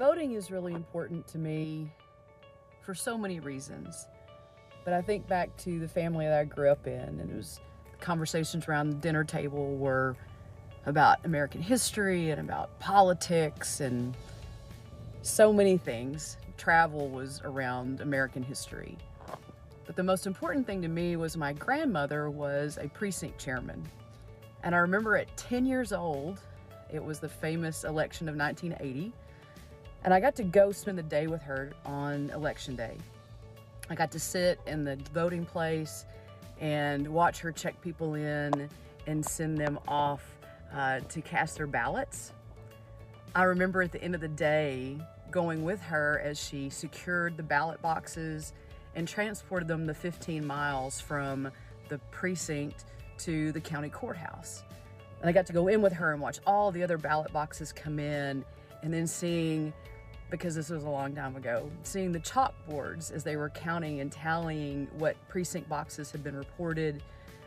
Voting is really important to me for so many reasons. But I think back to the family that I grew up in, and it was conversations around the dinner table were about American history and about politics and so many things. Travel was around American history. But the most important thing to me was my grandmother was a precinct chairman. And I remember at 10 years old, it was the famous election of 1980, and I got to go spend the day with her on election day. I got to sit in the voting place and watch her check people in and send them off to cast their ballots. I remember at the end of the day going with her as she secured the ballot boxes and transported them the 15 miles from the precinct to the county courthouse. And I got to go in with her and watch all the other ballot boxes come in, and then seeing, because this was a long time ago, seeing the chalkboards as they were counting and tallying what precinct boxes had been reported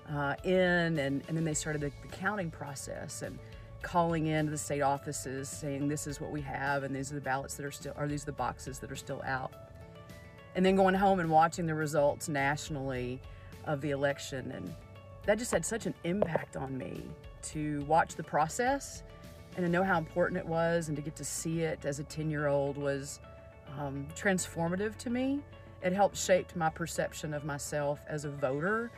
and then they started the counting process and calling in to the state offices saying this is what we have and these are the ballots that are still, or these are the boxes that are still out. And then going home and watching the results nationally of the election, and that just had such an impact on me to watch the process and to know how important it was, and to get to see it as a 10-year-old was transformative to me. It helped shape my perception of myself as a voter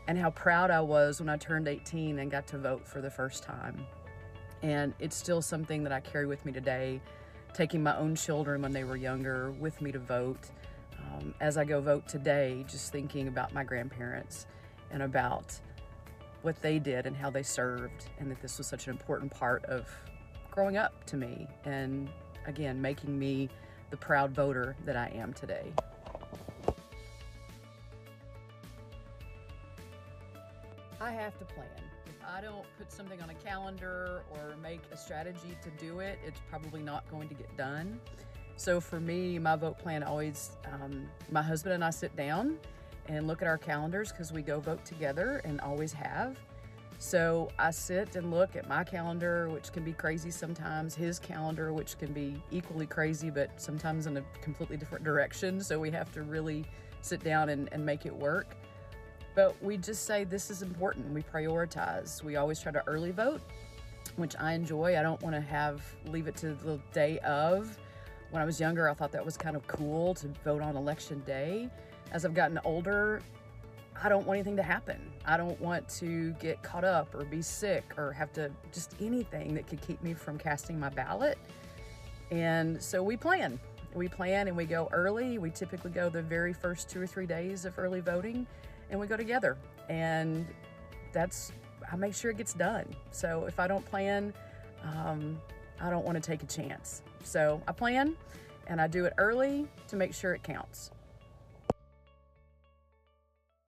and how proud I was when I turned 18 and got to vote for the first time. And it's still something that I carry with me today, taking my own children when they were younger with me to vote. As I go vote today, just thinking about my grandparents and about what they did and how they served, and that this was such an important part of growing up to me, and again, making me the proud voter that I am today. I have to plan. If I don't put something on a calendar or make a strategy to do it, it's probably not going to get done. So for me, my vote plan always, my husband and I sit down and look at our calendars, because we go vote together and always have. So I sit and look at my calendar, which can be crazy sometimes, his calendar, which can be equally crazy, but sometimes in a completely different direction. So we have to really sit down and make it work. But we just say this is important. We prioritize. We always try to early vote, which I enjoy. I don't want to leave it to the day of. When I was younger, I thought that was kind of cool to vote on election day. As I've gotten older, I don't want anything to happen. I don't want to get caught up or be sick or have to, just anything that could keep me from casting my ballot. And so we plan. We plan and we go early. We typically go the very first 2 or 3 days of early voting, and we go together. And I make sure it gets done. So if I don't plan, I don't want to take a chance. So I plan and I do it early to make sure it counts.